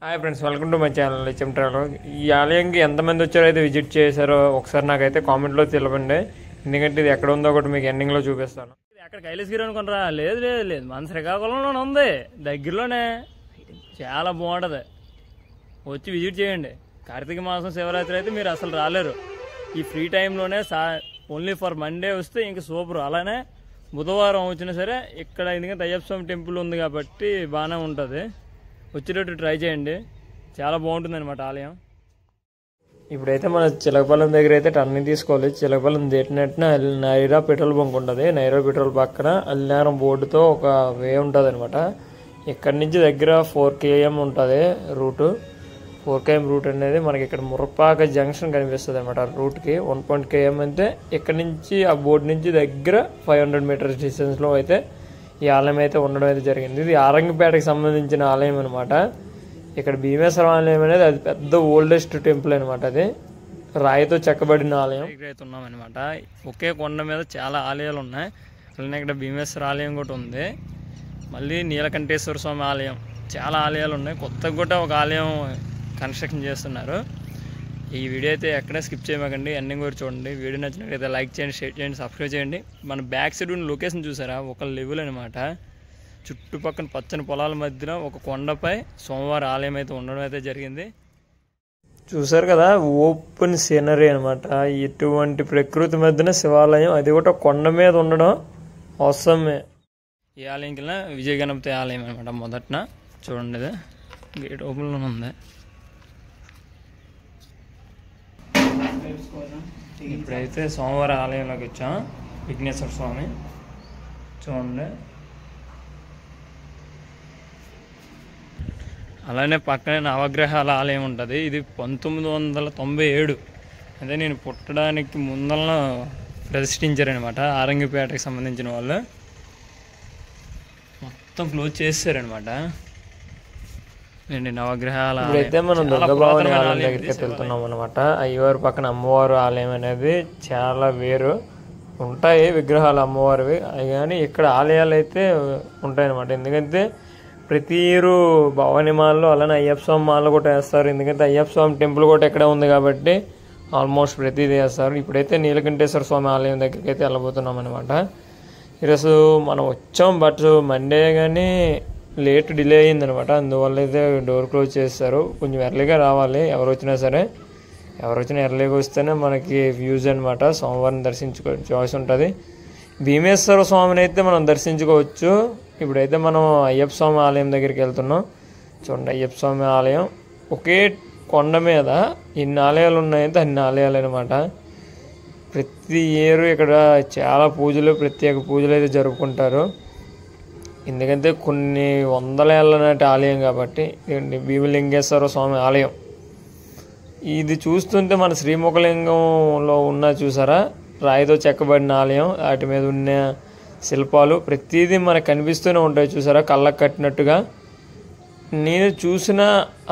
Hi friends, welcome to my channel HM traveller. ఈ ఆలయంకి ఎంతమంది వచ్చారో అయితే విజిట్ చేశారో ఒకసారి నాకైతే కామెంట్లో తెలపండి. ఎందుకంటే ఇది ఎక్కడ ఉందో ఒకటి మీకు ఎండింగ్లో చూపిస్తాను. అక్కడ కైలాసగిరి అనుకుంటారా? లేదు లేదు లేదు, మన శ్రీకాకుళంలోనే ఉంది, దగ్గరలోనే. చాలా బాగుంటుంది, వచ్చి విజిట్ చేయండి. కార్తీక మాసం శివరాత్రి అయితే మీరు అసలు రాలేరు. ఈ ఫ్రీ టైంలోనే ఓన్లీ ఫర్ మండే వస్తే ఇంక సూపర్. అలానే బుధవారం వచ్చినా సరే ఇక్కడ ఎందుకంటే అయ్యప్ప స్వామి టెంపుల్ ఉంది కాబట్టి బాగానే ఉంటుంది. వచ్చేటట్టు ట్రై చేయండి, చాలా బాగుంటుంది అనమాట ఆలయం. ఇప్పుడైతే మన చిలకపాలెం దగ్గర అయితే టర్నింగ్ తీసుకోవాలి. చిలకపాలెం దేటినట్టున నైరా పెట్రోల్ బంక్ ఉంటుంది. నైరా పెట్రోల్ పక్కన అల్లినారం బోర్డుతో ఒక వే ఉంటుంది అనమాట. ఇక్కడి నుంచి దగ్గర 4 km ఉంటుంది రూటు. 4 km రూట్ అనేది మనకి ఇక్కడ మురపాక జంక్షన్ కనిపిస్తుంది అనమాట. రూట్కి 1 km అంటే ఇక్కడ నుంచి ఆ బోర్డు నుంచి దగ్గర 500 మీటర్స్ డిస్టెన్స్లో అయితే ఈ ఆలయం అయితే ఉండడం అయితే జరిగింది. ఇది ఆరంగిపేటకి సంబంధించిన ఆలయం అనమాట. ఇక్కడ భీమేశ్వరం ఆలయం అనేది అది పెద్ద ఓల్డెస్ట్ టెంపుల్ అనమాట. అది రాయితో చెక్కబడిన ఆలయం. అయితే ఉన్నాం అనమాట. ఒకే కొండ మీద చాలా ఆలయాలు ఉన్నాయి. అలానే ఇక్కడ భీమేశ్వర ఆలయం కూడా ఉంది. మళ్ళీ నీలకంఠేశ్వర స్వామి ఆలయం, చాలా ఆలయాలు ఉన్నాయి. కొత్తగా కూడా ఒక ఆలయం కన్స్ట్రక్షన్ చేస్తున్నారు. ఈ వీడియో అయితే ఎక్కడే స్కిప్ చేయమాకండి, ఎండింగ్ కూడా చూడండి. వీడియో నచ్చినట్లయితే లైక్ చేయండి, షేర్ చేయండి, సబ్స్క్రైబ్ చేయండి. మన బ్యాక్ సైడ్ ఉన్న లొకేషన్ చూసారా, ఒక లెవెల్ అనమాట. చుట్టుపక్కల పచ్చని పొలాల మధ్యలో ఒక కొండపై సోమవారం ఆలయం అయితే ఉండడం అయితే జరిగింది. చూసారు కదా, ఓపెన్ సీనరీ అనమాట. ఇటువంటి ప్రకృతి మధ్యన శివాలయం, అది కూడా కొండ మీద ఉండడం అవసరమే. ఈ ఆలయంకి వెళ్ళిన విజయ గణపతి ఆలయం అనమాట. మొదటన చూడండి, ఇది గేట్ ఓపెన్లోనే ఉంది. ఇప్పుడైతే సోమవారం ఆలయంలోకి వచ్చాం. విఘ్నేశ్వర స్వామి చూడండి. అలానే పక్కనే నవగ్రహాల ఆలయం ఉంటుంది. ఇది 1997 అంటే నేను పుట్టడానికి ముందర ప్రతిష్ఠించారనమాట. ఆరంగిపేటకి సంబంధించిన వాళ్ళు మొత్తం క్లోజ్ చేశారనమాట. నవగ్రహాల ఇప్పుడైతే మనం దుర్గభవాని ఆలయం దగ్గరికి వెళ్తున్నాం అనమాట. అయ్యవారి పక్కన అమ్మవారు ఆలయం అనేది చాలా వేరు. ఉంటాయి విగ్రహాలు అమ్మవారివి, అవి కానీ ఇక్కడ ఆలయాలు అయితే ఉంటాయన్నమాట. ఎందుకంటే ప్రతి ఇయరు భవానీ మాల్లో అలానే అయ్యప్ప స్వామి మాల్లో కూడా వేస్తారు. ఎందుకంటే అయ్యప్ప స్వామి టెంపుల్ కూడా ఎక్కడే ఉంది కాబట్టి ఆల్మోస్ట్ ప్రతిదీ వేస్తారు. ఇప్పుడైతే నీలకంఠేశ్వర స్వామి ఆలయం దగ్గరికి అయితే వెళ్ళబోతున్నాం అనమాట. ఈరోజు మనం వచ్చాం, బట్ మండే కానీ లేట్ డిలే అయ్యిందనమాట. అందువల్ల అయితే డోర్ క్లోజ్ చేస్తారు. కొంచెం ఎర్లీగా రావాలి ఎవరు వచ్చినా సరే. ఎవరు వచ్చినా ఎర్లీగా వస్తేనే మనకి వ్యూస్ అనమాట. సోమవారం దర్శించుకో చాయిస్ ఉంటుంది. భీమేశ్వర స్వామిని అయితే మనం దర్శించుకోవచ్చు. ఇప్పుడైతే మనం అయ్యప్ప స్వామి ఆలయం దగ్గరికి వెళ్తున్నాం. చూడండి, అయ్యప్ప స్వామి ఆలయం ఒకే కొండ మీద ఎన్ని ఆలయాలు ఉన్నాయంటే అన్ని ఆలయాలు అనమాట. ప్రతి ఇయర్ ఇక్కడ చాలా పూజలు, ప్రత్యేక పూజలు అయితే జరుపుకుంటారు. ఎందుకంటే కొన్ని వందల ఏళ్ళ నాటి ఆలయం కాబట్టి. భీమలింగేశ్వర స్వామి ఆలయం ఇది చూస్తుంటే మన శ్రీముఖలింగంలో ఉన్న చూసారా, రాయితో చెక్కబడిన ఆలయం. వాటి మీద ఉన్న శిల్పాలు ప్రతిదీ మనకు కనిపిస్తూనే ఉంటాయి చూసారా, కళ్ళకు కట్టినట్టుగా. నేను చూసిన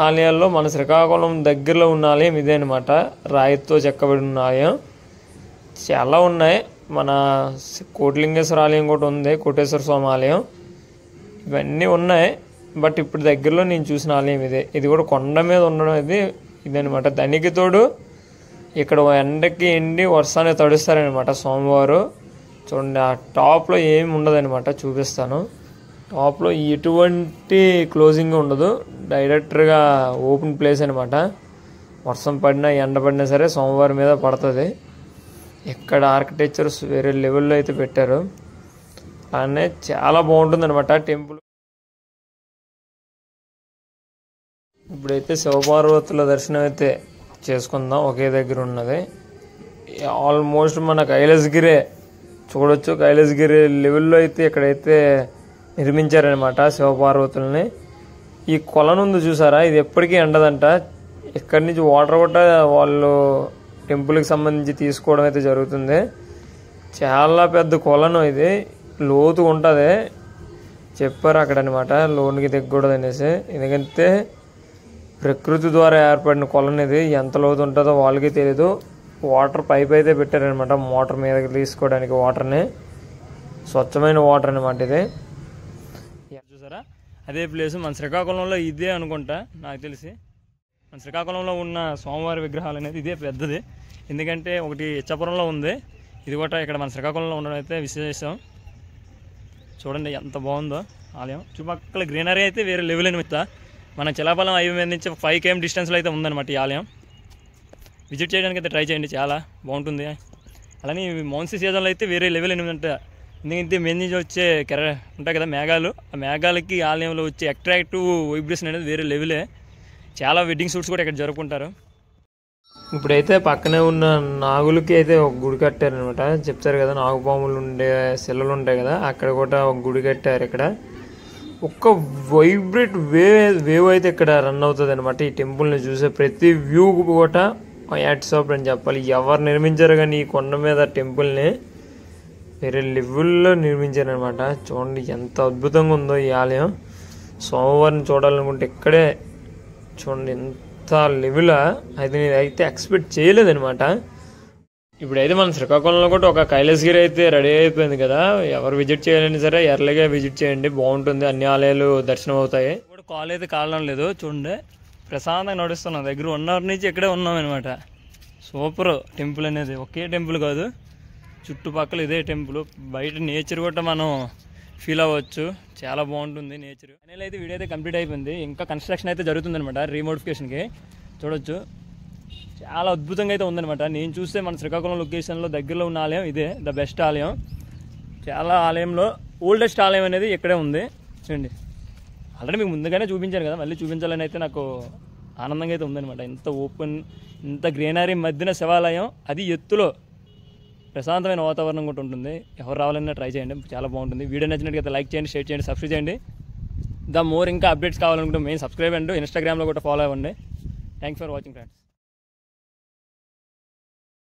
ఆలయాల్లో మన శ్రీకాకుళం దగ్గరలో ఉన్న ఆలయం ఇదే అనమాట. రాయితో చెక్కబడిన ఆలయం చాలా ఉన్నాయి. మన కోటిలింగేశ్వర ఆలయం కూడా ఉంది, కోటేశ్వర స్వామి ఆలయం, ఇవన్నీ ఉన్నాయి. బట్ ఇప్పుడు దగ్గరలో నేను చూసిన ఆలయం ఇదే. ఇది కూడా కొండ మీద ఉండడం ఇదనమాట. దానికి తోడు ఇక్కడ ఎండకి ఎండి వర్షాన్ని తడుస్తారనమాట స్వామివారు. చూడండి, ఆ టాప్లో ఏమి ఉండదనమాట, చూపిస్తాను. టాప్లో ఎటువంటి క్లోజింగ్ ఉండదు, డైరెక్ట్గా ఓపెన్ ప్లేస్ అనమాట. వర్షం పడినా ఎండ పడినా సరే సోమవారం మీద పడుతుంది. ఇక్కడ ఆర్కిటెక్చర్స్ వేరే లెవెల్లో అయితే పెట్టారు. అలానే చాలా బాగుంటుంది అనమాట టెంపుల్. ఇప్పుడైతే శివపార్వతుల దర్శనం అయితే చేసుకుందాం. ఒకే దగ్గర ఉన్నది. ఆల్మోస్ట్ మన కైలాసగిరే చూడొచ్చు. కైలాసగిరి లెవెల్లో అయితే ఇక్కడైతే నిర్మించారనమాట శివపార్వతుల్ని. ఈ కొలనుంది చూసారా, ఇది ఎప్పటికీ ఎండదంట. ఇక్కడి నుంచి వాటర్ కూడా వాళ్ళు టెంపుల్కి సంబంధించి తీసుకోవడం అయితే జరుగుతుంది. చాలా పెద్ద కొలను, ఇది లోతు ఉంటుంది చెప్పారు అక్కడ అనమాట. లోనికి దిగకూడదు అనేసి. ఎందుకంటే ప్రకృతి ద్వారా ఏర్పడిన కొలను ఇది. ఎంత లోతు ఉంటుందో వాళ్ళకి తెలియదు. వాటర్ పైప్ అయితే పెట్టారనమాట మోటార్ మీదకి తీసుకోవడానికి వాటర్ని. స్వచ్ఛమైన వాటర్ అనమాట ఇది. చూసారా, అదే ప్లేసు. మన శ్రీకాకుళంలో ఇదే అనుకుంటా నాకు తెలిసి. మన శ్రీకాకుళంలో ఉన్న స్వామివారి విగ్రహాలు అనేది ఇదే పెద్దది. ఎందుకంటే ఒకటి ఇచ్చాపురంలో ఉంది, ఇది కూడా ఇక్కడ మన శ్రీకాకుళంలో ఉండడం అయితే విశేషం. చూడండి ఎంత బాగుందో ఆలయం. చుట్టుపక్కల గ్రీనరీ అయితే వేరే లెవెల్ అనమాట. మన చిలాపాలెం హైవే మీద నుంచి 5 km డిస్టెన్స్లో అయితే ఉందన్నమాట ఈ ఆలయం. విజిట్ చేయడానికి అయితే ట్రై చేయండి, చాలా బాగుంటుంది. అలానే మౌన్సీ సీజన్లో అయితే వేరే లెవెల్ అనమాట. ఎందుకంటే మెయిన్ నుంచి వచ్చే ఉంటాయి కదా మేఘాలు, ఆ మేఘాలకి ఆలయంలో వచ్చే అట్రాక్టివ్ వైబ్రేషన్ అనేది వేరే లెవెలే. చాలా వెడ్డింగ్ షూట్స్ కూడా ఇక్కడ జరుపుకుంటారు. ఇప్పుడైతే పక్కనే ఉన్న నాగులకి అయితే ఒక గుడి కట్టారనమాట. చెప్తారు కదా నాగుపాములు ఉండే శిలలు ఉంటాయి కదా, అక్కడ కూడా ఒక గుడి కట్టారు. ఇక్కడ ఒక్క వైబ్రేట్ వేవ్ అయితే ఇక్కడ రన్ అవుతుంది అనమాట. ఈ టెంపుల్ని చూసే ప్రతి వ్యూ కూడా హ్యాట్స్ ఆఫ్ అని చెప్పాలి. ఎవరు నిర్మించారు కానీ ఈ కొండ మీద టెంపుల్ని వేరే లెవెల్లో నిర్మించారనమాట. చూడండి ఎంత అద్భుతంగా ఉందో ఈ ఆలయం. స్వామివారిని చూడాలనుకుంటే ఇక్కడే చూడండి ఎంత లెవెల్. అది నేనైతే ఎక్స్పెక్ట్ చేయలేదనమాట. ఇప్పుడైతే మన శ్రీకాకుళంలో కూడా ఒక కైలాసగిరి అయితే రెడీ అయిపోయింది కదా. ఎవరు విజిట్ చేయాలని సరే ఎర్లీగా విజిట్ చేయండి, బాగుంటుంది. అన్ని ఆలయాలు దర్శనం అవుతాయి. కూడా కాల్ అయితే కాలడం లేదు. చూడండి ప్రశాంతంగా నడుస్తున్నాం. దగ్గర 1 hour నుంచి ఇక్కడే ఉన్నాం అనమాట. సూపర్ టెంపుల్ అనేది. ఒకే టెంపుల్ కాదు, చుట్టుపక్కల ఇదే టెంపుల్. బయట నేచర్ కూడా మనం ఫీల్ అవ్వచ్చు, చాలా బాగుంటుంది నేచర్. ఫైనల్ అయితే వీడియో అయితే కంప్లీట్ అయిపోయింది. ఇంకా కన్స్ట్రక్షన్ అయితే జరుగుతుందనమాట రీమోడిఫికేషన్కి. చూడొచ్చు చాలా అద్భుతంగా అయితే ఉందనమాట. నేను చూస్తే మన శ్రీకాకుళం లొకేషన్లో దగ్గరలో ఉన్న ఆలయం ఇదే ద బెస్ట్ ఆలయం. చాలా ఆలయంలో ఓల్డెస్ట్ ఆలయం అనేది ఇక్కడే ఉంది. చూడండి ఆల్రెడీ మీకు ముందుగానే చూపించాను కదా, మళ్ళీ చూపించాలని అయితే నాకు ఆనందంగా అయితే ఉందనమాట. ఇంత ఓపెన్, ఇంత గ్రీనరీ మధ్యన శివాలయం, అది ఎత్తులో ప్రశాంతమైన వాతావరణం కూడా ఉంటుంది. ఎవరు రావాలన్నా ట్రై చేయండి, చాలా బాగుంటుంది. వీడియో నచ్చినట్లయితే లైక్ చేయండి, షేర్ చేయండి, సబ్స్క్రైబ్ చేయండి. ఇంకా అప్డేట్స్ కావాలనుకుంటే మెయిన్ సబ్స్క్రైబ్ అండ్ ఇన్స్టాగ్రామ్లో కూడా ఫాలో అవ్వండి. Thanks for watching friends.